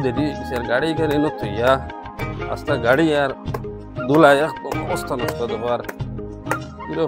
দেরি স্যার গাড়ি এখানে থইয়া আস্তা গাড়ি আর দুলাই একদম অবস্থা নষ্ট দেবার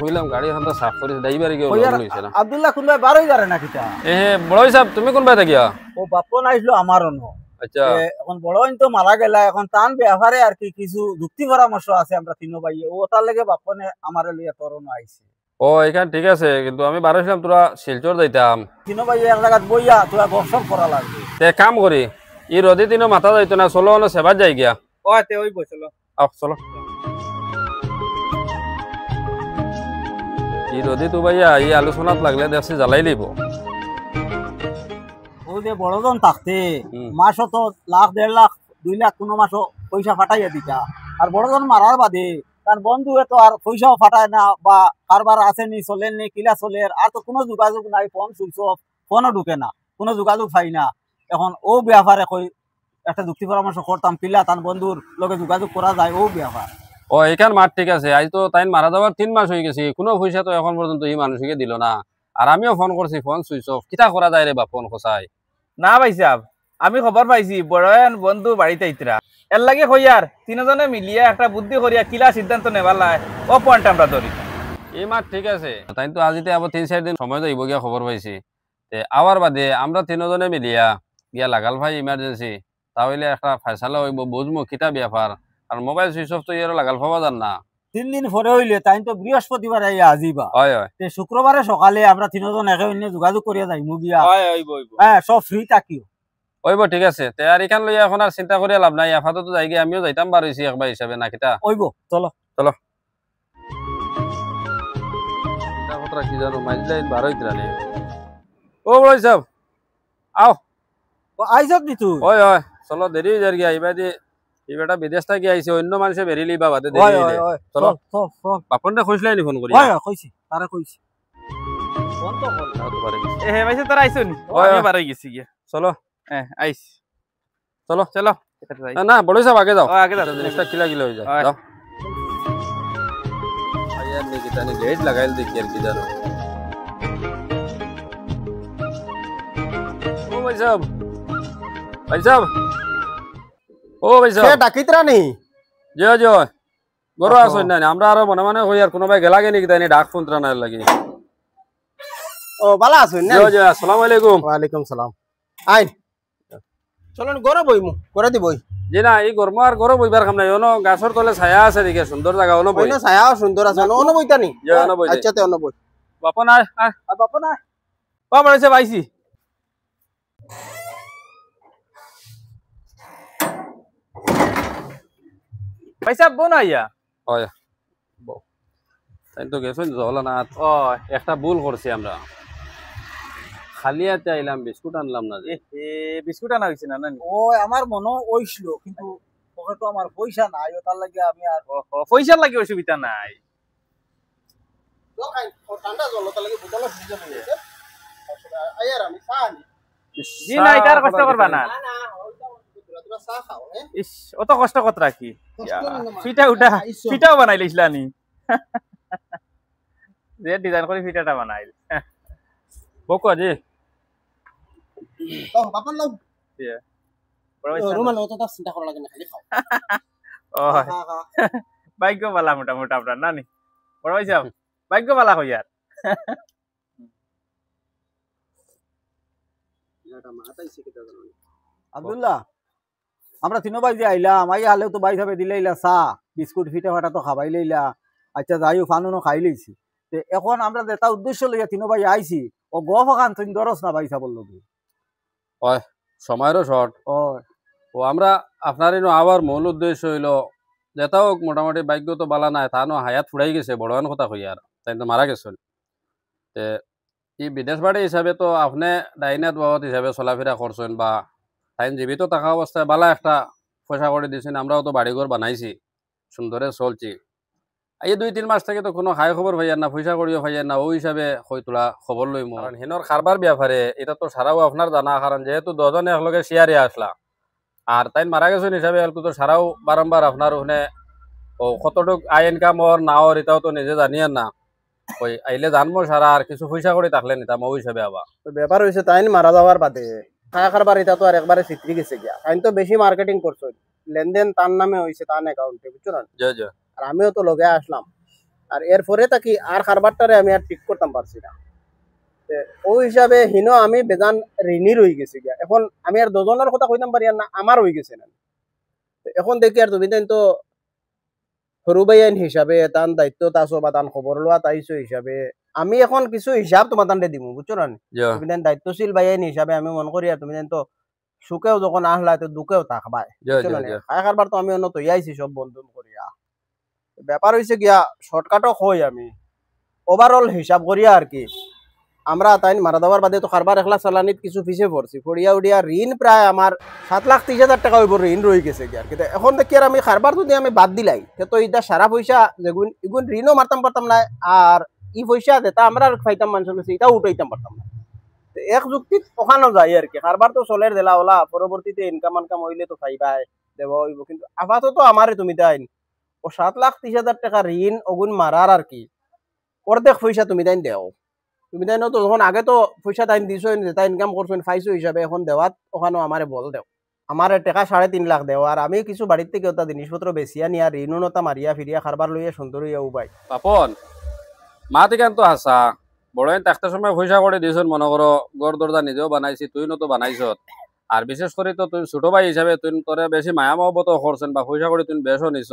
কইলাম গাড়ি এখন সাফ করে ড্রাইভার গিয়ে লইছে না আব্দুল্লাহ কোন ভাই বারোই যারে না কিটা বড় সাহেব তুমি কোন ভাই থাকিয়া ও বাপন আইলো আমার অন্য আচ্ছা এখন বড় তো মারা গেলা এখন তান ব্যাপারে আর কি কিছু যুক্তি পরামর্শ আছে আমরা তিনো ভাই ও তার লাগে বাপনে আমারে লইয়া তরণ আইছে ও এখান ঠিক আছে কিন্তু আমি বারোছিলাম তোরা শিলচর যাইতাম তিনো ভাই এক জায়গাত বইয়া তোরা গপসপ করা লাগবে তে কাম করি ই রদি তিনো মাথা যাইতো না চলো সেবার যাই গিয়া ও তে ওই বই চলো আও চলো ই রদি তো ভাইয়া এই আলোচনাত লাগলে দেখছি জ্বালাই লইব ও যে বড়জন থাকতে মাসও তো লাখ 1.5 লাখ 2 লাখ কোনো মাসও পয়সা ফাটাইয়া দিতা আর বড়জন মারার বাদে তার বন্ধু তো আর পয়সাও ফাটায় না বা কারবার আসেনি চলেননি কিলা চলে আর তো কোনো যোগাযোগ নাই ফোন সুইচ অফ ফোনও ঢুকে না কোনো যোগাযোগ পাই না এখন ও ব্যাপারে কই একটা যুক্তি পরামর্শ করতাম পিলা তার বন্ধুর লগে যোগাযোগ করা যায় ও ব্যাপার ও এখান মাঠ ঠিক আছে আজ তো তাই মারা যাওয়ার 3 মাস হয়ে গেছে কোনো পয়সা তো এখন পর্যন্ত এই মানুষকে দিল না আর আমিও ফোন করছি ফোন সুইচ অফ কিতা করা যায় রে বা ফোন খসাই না ভাই সাহেব আমি খবর পাইছি বড়য়ান বন্ধু বাড়িতে আইতরা এর লাগে হইয়ার তিনজনে মিলিয়ে একটা বুদ্ধি করিয়া কিলা সিদ্ধান্ত নেবার লাই ও পয়েন্ট আমরা ধরি এই মাঠ ঠিক আছে তাই তো আজিতে আবার 3-4 দিন সময় যাইব গিয়া খবর পাইছি তে আবার বাদে আমরা তিনজনে মিলিয়া গিয়া লাগাল ভাই ইমার্জেন্সি তাহলে একটা ফয়সালা হইব বুঝমু কিতা ব্যাপার আর মোবাইল সুইচ অফ তো ইয়ার লাগাল পাওয়া যান না 3 দিন পরে হইলে তাই তো বৃহস্পতিবার আইয়া আজিবা হয় হয় তে শুক্রবারে সকালে আমরা তিনজন একে অন্য যোগাযোগ করিয়া যাই মুগিয়া হয় হইব হইব হ্যাঁ সব ফ্রি থাকিও ওইব ঠিক আছে তে আর এখান লইয়া এখন আর চিন্তা করিয়া লাভ নাই আপাতত যাই গিয়ে আমিও যাইতাম বার হইছি একবার হিসাবে না কিতা ওইব চলো চলো কথা কি জানো মাইজলাইন বার হইতরা নে ও বড় সাহেব আও ও আইছত নি তুই ওই ওই চলো দেরি হয়ে যার গিয়া এইবার যে এই বেটা বিদেশ থেকে আইছে অন্য মানুষে বেরিলি বা বাদে দেরি হইলে চলো বাপনটা কইছলাই নি ফোন করি হয় কইছি তারা কইছি ফোন তো কল তো পারে এ হে ভাই তোরা আইছো নি আমি বার হই গেছি গিয়া চলো হ্যাঁ আইস চলো চলো না বড় সাহেব আগে যাও আগে যাও জিনিসটা কিলা কিলা হয়ে যায় যাও আয়ার নে কিতানি লেট লাগাইল দেখি আর কি জানো ও ভাই সাহেব ও ভাই সাহেব সে ডাকিতরা নি জয় জয় গরো আসো না আমরা আরো মনে মনে কই আর কোনো ভাই গেলা গেনি কিতানি ডাক ফোন ত্রা না লাগি ও বালা আছেন না জয় জয় আসসালামু আলাইকুম ওয়া আলাইকুম সালাম আইন চলুন গরো বইমু করে দিবই জি না এই গরম আর গরম বইবার কাম নাই ono গাছর তলে ছায়া আছে দেখে সুন্দর জায়গা ono বই ওইনা ছায়া সুন্দর আছে ono বইতা নি জি ono বই আচ্ছা তে ono বই বাপন আয় আয় বাপন আয় ও বড় সাহেব আইছি ভাই সাহেব বোন আইয়া হয় বউ তাই তো গেছেন জলা না ও একটা ভুল করছি আমরা খালি হাতে আইলাম বিস্কুট আনলাম না যে এ বিস্কুট আনা হইছে না নানি ও আমার মনে হইছিল কিন্তু পকেটে আমার পয়সা নাই ও তার লাগে আমি আর পয়সার লাগে অসুবিধা নাই লোকাই ও ঠান্ডা জল তো লাগে বোতল ফ্রিজে বইছে আয়ার আমি সানি জি না এটার কষ্ট করবা না না তোরা চা খাও হ্যাঁ ইস অত কষ্ট কত রাখি ফিটা উঠা ফিটাও বানাই লইছিলা নি যে ডিজাইন করে ফিটাটা বানাইল বকো জি তো বাপন লাও বড় ভাই রুমাল অত তো চিন্তা করা লাগে না খালি খাও ও ভাগ্য বালা মোটামুটি আপনার নানি বড় ভাই সাহেব ভাগ্য বালা হই আর এটা মাতাইছে কি দাদা আব্দুল্লাহ আমরা তিনো ভাই যে আইলাম আই আলেও তো ভাই সাহেব দিলাইলা চা বিস্কুট ফিটা ফাটা তো খাবাই লইলা আচ্ছা যাইও ফানুনো খাই লইছি তে এখন আমরা যেটা উদ্দেশ্য লইয়া তিনো ভাই আইছি ও গফ খান তুই দরস না ভাই সাহেবের লগে হয় সময়েরও শর্ট ও ও আমরা আপনারই আবার মূল উদ্দেশ্য হইল যেটা হোক মোটামুটি ভাগ্য তো বালা নাই তা হায়াত ফুরাই গেছে বড়ান কথা কই আর তাই তো মারা গেছেন তে এই বিদেশ বাড়ি হিসাবে তো আপনি ডাইনাত বাবদ হিসাবে চলাফেরা করছেন বা তাই জীবিত থাকা অবস্থায় বালা একটা পয়সা করে দিয়েছেন আমরাও তো বাড়িঘর বানাইছি সুন্দরে চলছি এই 2-3 মাস থেকে তো কোনো খাই খবর ভাইয়ার না পয়সা করিও ভাইয়ার না ওই হিসাবে হই তোলা খবর লইম কারণ হেনর খারবার ব্যাপারে এটা তো সারাও আপনার জানা কারণ যেহেতু 2 জনে একলগে শেয়ারে আসলা আর তাই মারা গেছেন হিসাবে এলকু তো সারাও বারম্বার আপনার ওখানে ও কতটুক আই ইনকাম ওর না ওর এটাও তো নিজে জানিয়েন না ওই আইলে জানবো সারা আর কিছু পয়সা করে থাকলে নিতাম ওই হিসাবে আবার ব্যাপার হইছে তাই মারা যাওয়ার বাদে খায়া খারবার এটা তো আর একবারে চিত্রি গেছে গিয়া আমি তো বেশি মার্কেটিং করছো লেনদেন তার নামে হয়েছে তার অ্যাকাউন্টে বুঝছো না জয় জয় আর আমিও তো লগে আসলাম আর এরপরে তাকি আর খারবারটারে আমি আর ঠিক করতাম পারছি না ওই হিসাবে হিনো আমি বেজান ঋণী রয়ে গেছি গিয়া এখন আমি আর দুজনের কথা কইতাম পারি আর না আমার হয়ে গেছে না এখন দেখি আর তুমি তো সৰু ভাই আইন হিসাবে তান দায়িত্ব আছো বা তান খবর লোৱা তাইছো হিসাবে আমি এখন কিছু হিসাব তোমার তান্ডে দিমু বুঝছো না জয় তুমি দেন দায়িত্বশীল ভাই আইন হিসাবে আমি মন করি আর তুমি দেন তো সুখেও যখন আসলা তো দুঃখেও থাকবাই জয় বুঝছো না জয় জয় খাই খারবার তো আমি অন্য তৈ আইছি সব বন্ধু করিয়া ব্যাপার হয়েছে গিয়া শর্টকাটও হই আমি ওভারঅল হিসাব করিয়া আর কি আমরা তাই মারা দেওয়ার বাদে তো কারবার একলা চালানিত কিছু পিছিয়ে পড়ছি পড়িয়া উড়িয়া ঋণ প্রায় আমার 7,30,000 টাকা হইব ঋণ রয়ে গেছে কি আর কিন্তু এখন দেখি আর আমি কারবার যদি আমি বাদ দিলাই তো এটা সারা পয়সা যেগুন এগুন ঋণও মারতাম পারতাম না আর ই পয়সা যেটা আমরা খাইতাম মানুষের কাছে এটাও উঠাইতাম পারতাম না এক যুক্তিত ওখানেও যাই আর কি কারবার তো চলের দেলা ওলা পরবর্তীতে ইনকাম হইলে তো খাইবাই দেওয়া হইব কিন্তু আপাতত আমারে তুমি দেন ও 7,30,000 টাকা ঋণ ওগুন মারার আর কি অর্ধেক পয়সা তুমি দেন দেও তুমি তাই তো যখন আগে তো পয়সা তাই দিছো যেটা ইনকাম করছেন পাইছো হিসাবে এখন দেওয়াত ওখানেও আমারে বল দেও আমার টাকা 3.5 লাখ দেও আর আমি কিছু বাড়ির থেকে ওটা জিনিসপত্র বেচিয়া নিয়া ঋণনতা মারিয়া ফিরিয়া খারবার লইয়া সুন্দর হইয়া উবাই পাপন মা থেকে তো হাসা বড় একটা সময় পয়সা করে দিয়েছ মনে করো গড় দরজা নিজেও বানাইছি তুই তো বানাইছ আর বিশেষ করে তো তুই ছোট ভাই হিসাবে তুই তোরে বেশি মায়া মহব্বত করছেন বা পয়সা করে তুই বেশও নিছ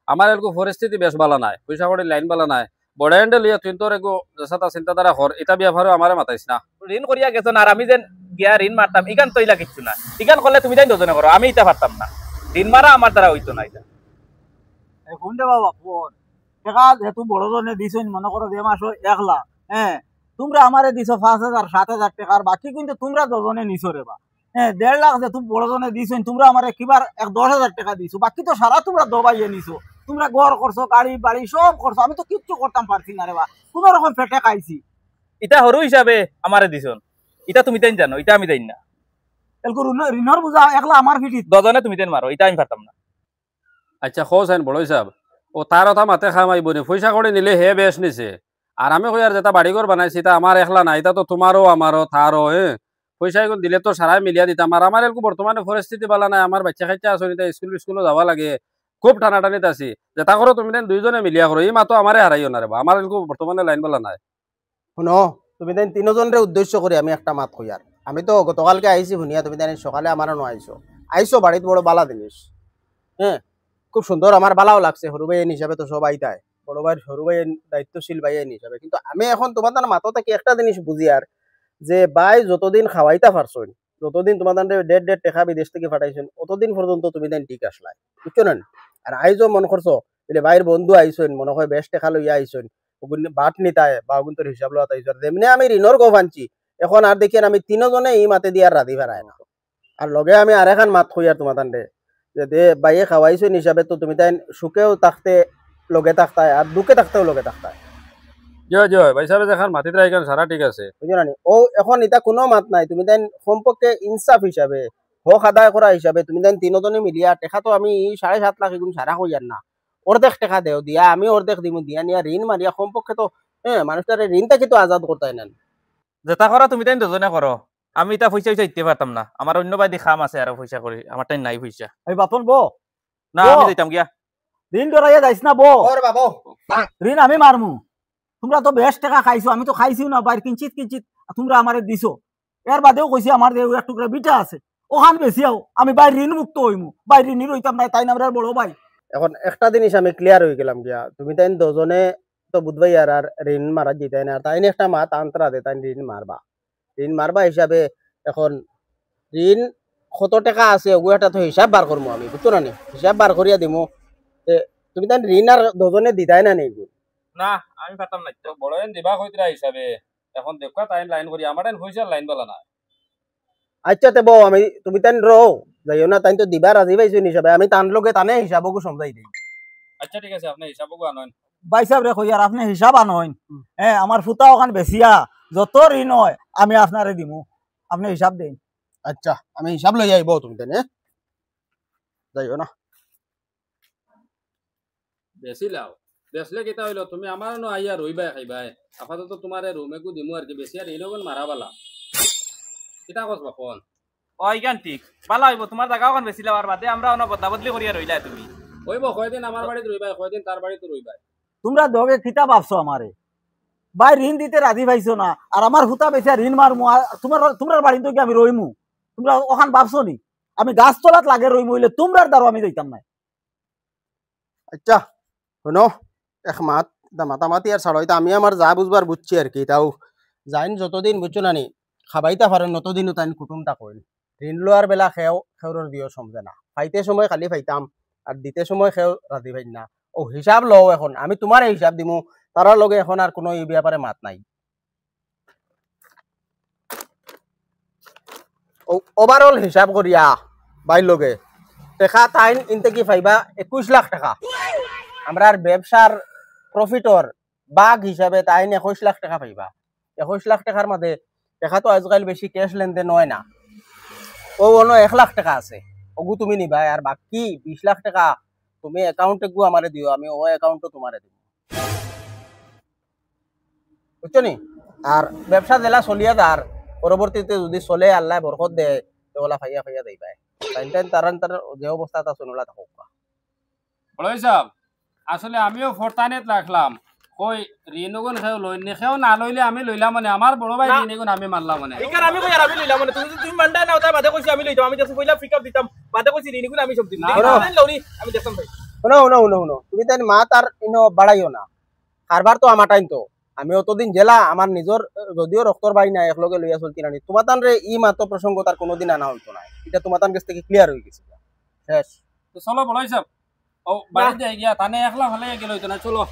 আমার এরকম পরিস্থিতি বেশ ভালো নাই পয়সা করে লাইন ভালো নাই বড় হ্যান্ডে লিয়া তুই তোর একটু যেসা চিন্তাধারা কর এটা ব্যাপারে আমারে মাতাইছ না ঋণ করিয়া গেছো না আর আমি যেন গিয়া ঋণ মারতাম ইগান তৈলা কিচ্ছু না ইগান করলে তুমি তাই দুজনে করো আমি এটা পারতাম না ঋণ মারা আমার দ্বারা হইতো না এটা এখন দে বাবা ফোন টাকা যেহেতু বড় জনে দিছেন মনে করো যে মাসো 1 লাখ হ্যাঁ তোমরা আমারে দিছো 5,000 7,000 টাকা আর বাকি কিন্তু তোমরা দুজনে নিছো রে বা হ্যাঁ 1.5 লাখ যেহেতু বড় জনে দিছেন তোমরা আমারে কিবার 10,000 টাকা দিছো বাকি তো সারা তোমরা দবাইয়ে নিছো তোমরা ঘর করছো গাড়ি বাড়ি সব করছো আমি তো কিচ্ছু করতাম পারছি না রে বা কোন রকম পেটে খাইছি এটা সরু হিসাবে আমারে দিছন এটা তুমি তাই জানো এটা আমি জানি না এলকো ঋণর বুঝা একলা আমার ফিটিত দুজনে তুমি তাই মারো এটা আমি পারতাম না আচ্ছা খোঁজ আইন বড় হিসাব ও তার কথা মাতে খামাইব নি পয়সা করে নিলে হে বেশ নিছে আর আমি কই আর যেটা বাড়িঘর বানাইছি তা আমার একলা না এটা তো তোমারও আমারও তারও পয়সা এগুলো দিলে তো সারাই মিলিয়া দিতাম আর আমার এরকম বর্তমানে পরিস্থিতি বালা নাই আমার বাচ্চা খাইতে আসো নিতা স্কুলে যাওয়া লাগে খুব টানাটানিত আছি যেটা করো তুমি দুইজনে মিলিয়া করো এই মাতো আমারে হারাইও না রে বা আমার এরকম বর্তমানে লাইন বালা নাই শুনো তুমি দেন তিনজনরে উদ্দেশ্য করে আমি একটা মাত কই আর আমি তো গতকালকে আইছি শুনিয়া তুমি জানি সকালে আমারও নো আইছো বাড়িতে বড় বালা জিনিস হ্যাঁ খুব সুন্দর আমার বালাও লাগছে সরু ভাই হিসাবে তো সব আইতায় বড় ভাই সরু ভাই দায়িত্বশীল ভাই হিসাবে কিন্তু আমি এখন তোমার তার মাথা থেকে একটা জিনিস বুঝি আর যে ভাই যতদিন খাওয়াইতা পারছেন যতদিন তোমার ডেট টাকা বিদেশ থেকে পাঠাইছেন অতদিন পর্যন্ত তুমি দেন ঠিক আসলাই বুঝছো না আর আইজও মন করছো বলে ভাইয়ের বন্ধু আইসেন মনে হয় বেশ টাকা লইয়া আইসেন বাট নিতায় বা তোর হিসাব লওয়া তাইছো যেমনি আমি ঋণর গো আনছি এখন আর দেখি আমি তিনজনে এই মাতে দিয়ে আর রাধি ফেরায় না আর লগে আমি আর এখন মাত খুই আর তোমার তান্ডে যে দে বাইয়ে খাওয়াইছেন হিসাবে তো তুমি তাই সুখেও থাকতে লগে থাকতায় আর দুঃখে থাকতেও লগে থাকতায় জয় জয় ভাই সাহেব যেখান মাটিতে রাখেন সারা ঠিক আছে বুঝো না ও এখন এটা কোনো মাত নাই তুমি তাই সম্পর্কে ইনসাফ হিসাবে হক আদায় করা হিসাবে তুমি তাই তিনজনে মিলিয়া টেকা তো আমি 7.5 লাখ এগুলো সারা হই আর না অর্ধেক টাকা দেও দিয়া আমি অর্ধেক দিমু দিয়া নিয়া ঋণ মারিয়া সম্পর্কে তো মানুষটার ঋণটা কিন্তু আজাদ করতাই না যেটা করো তুমি তাই দুজনে করো আমি এটা পয়সা দিতে পারতাম না আমার অন্য বাইদি খাম আছে আর পয়সা করি আমার তাই নাই পয়সা এই বাপন বো না আমি যাইতাম গিয়া ঋণ ডরাইয়া যাইস না বো ওর বাবু ঋণ আমি মারমু তোমরা তো বেশ টাকা খাইছো আমি তো খাইছিও না বাইর কিঞ্চিত কিঞ্চিত তোমরা আমারে দিছো এর বাদেও কইছি আমার যে এক টুকরা বিটা আছে ওখান বেশি আও আমি বাইর ঋণ মুক্ত হইমু বাইর ঋণ হইতাম না তাই নামরা বড় ভাই এখন একটা জিনিস আমি ক্লিয়ার হয়ে গেলাম গিয়া তুমি তাই দুজনে তো বুধবাই আর ঋণ মারা দিতাই না তাই একটা মা তান্ত্রা দে তাই ঋণ মারবা হিসাবে এখন ঋণ কত টাকা আছে ওগুলাটা তো হিসাব বার করবো আমি বুঝছো না হিসাব বার করিয়া দিমু তুমি তাই ঋণ আর দুজনে দিতাই না নেই না আমি পারতাম না তো বড় দিবা কইতরা হিসাবে এখন দেখা তাই লাইন করি আমার পয়সা লাইন বালা নাই আচ্ছা তে বউ আমি তুমি তাই যাইও না তাই তো দিবা রাজি পাইছো হিসাবে আমি তান লগে টানে হিসাবকু সমঝাই দিই আচ্ছা ঠিক আছে আপনি হিসাবকু আনেন ভাই সাহেব রে কই আর আপনি হিসাব আনইন হ্যাঁ আমার ফুটা ওখান বেশিয়া যত ঋণ হয় আমি আপনারে দিমু আপনি হিসাব দেন আচ্ছা আমি হিসাব লই আইব তুমি তাই যাইও না বেশি লাও বেসলে কেটা হইলো তুমি আমার নো আইয়া রইবাই খাইবাই আপাতত তোমার রুমে কু দিমু আর কি বেশি আর এরকম মারা বালা কিতা কস বাপন ওইখান ঠিক ভালো হইব তোমার জায়গা ওখান বেশি লাগার বাদে আমরা অন বদলা বদলি করিয়া রইলা তুমি হইব কয়দিন আমার বাড়িতে রইবাই কয়দিন তার বাড়িতে রইবাই তোমরা দগে কিতা ভাবছো আমারে ভাই ঋণ দিতে রাজি পাইছো না আর আমার হুতা বেচা ঋণ মারমু তোমার তোমার বাড়িতে কি আমি রইমু তোমরা ওখান ভাবছো নি আমি গাছ তলাত লাগে রইমু হইলে তোমরার দ্বারা আমি যাইতাম না আচ্ছা শুনো এক মাত মাতামাতি আর ছাড়ো এটা আমি আমার যা বুঝবার বুঝছি আর কি তাও যাইন যতদিন বুঝছো নানি খাবাইতা পারেন নতদিনও তাইন কুটুমটা কইল ঋণ লোয়ার বেলা খেউর দিও সমঝে না খাইতে সময় খালি খাইতাম আর দিতে সময় খেউ রাধি ভাই না ও হিসাব লও এখন আমি তোমার হিসাব দিমু তারার লগে এখন আর কোনো এই ব্যাপারে মাত নাই ওভারঅল হিসাব করিয়া বাইর লগে টাকা তাইন ইনতে কি পাইবা 21 লাখ টাকা আমরার ব্যবসার প্রফিটর বাগ হিসাবে তাইন 21 লাখ টাকা পাইবা 21 লাখ টাকার মধ্যে টাকা তো আজকাল বেশি ক্যাশ লেনদেন হয় না ও অন্য 1 লাখ টাকা আছে ওগু তুমি নিবা আর বাকি 20 লাখ টাকা তুমি অ্যাকাউন্টে গু আমারে দিও আমি ও অ্যাকাউন্টও তোমারে দিব বুঝছো নি আর ব্যবসা জেলা চলিয়া যার পরবর্তীতে যদি চলে আল্লাহ বরকত দেয় ওলা ফাইয়া ফাইয়া দেই পায় তাইন তার যে অবস্থাটা শুনলা থাকুক বড়ই সাহেব আসলে আমিও ফরতানেত রাখলাম কই ঋণগুন খেও লই নেখেও না লইলে আমি লইলাম মানে আমার বড় ভাই ঋণগুন আমি মারলাম মানে এইকার আমি কই আর আমি লইলাম মানে তুমি মানডা না ওটা বাদে কইছি আমি লইতাম আমি জাস্ট কইলা পিক আপ দিতাম বাদে কইছি ঋণগুন আমি সব দিম না লউনি আমি দেখতাম ভাই শুনো তুমি তাই মা তার ইনো বাড়াইও না কারবার তো আমার টাইম তো আমি অতদিন জেলা আমার নিজের যদিও রক্তর বাই নাই একলগে লইয়া চলতি না তোমার তান রে ই মাত্র প্রসঙ্গ তার কোনোদিন আনা হইতো না এটা তোমার তান কাছ থেকে ক্লিয়ার হয়ে গেছে শেষ তো চলো বড়ই সাহেব ও বাড়ি যাই গিয়া তানে একলা ভালে গেল হইতো না চলো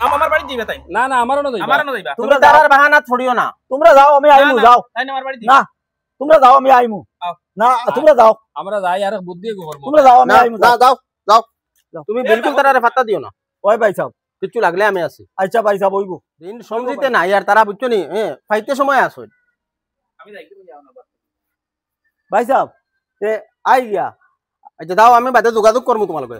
আমার বাড়ি দিবে তাই না না আমারও না যাইবা আমারও না যাইবা তোমরা দাঁড়ার বাহানা ছড়িও না তোমরা যাও আমি আইমু যাও তাই না আমার বাড়ি না তোমরা যাও আমি আইমু না তোমরা যাও আমরা যাই আর বুদ্ধি করব তোমরা যাও আমি আইমু না যাও তুমি বিলকুল তারারে পাত্তা দিও না ওই ভাই সাহেব কিছু লাগলে আমি আছি আচ্ছা ভাই সাহেব হইব ঋণ সমঝিতে নাই আর তারা বুঝছো নি ফাইতে সময় আসো আমি যাই কি যাও না ভাই সাহেব আই গিয়া আচ্ছা দাও আমি বাদে যোগাযোগ করবো তোমার লগে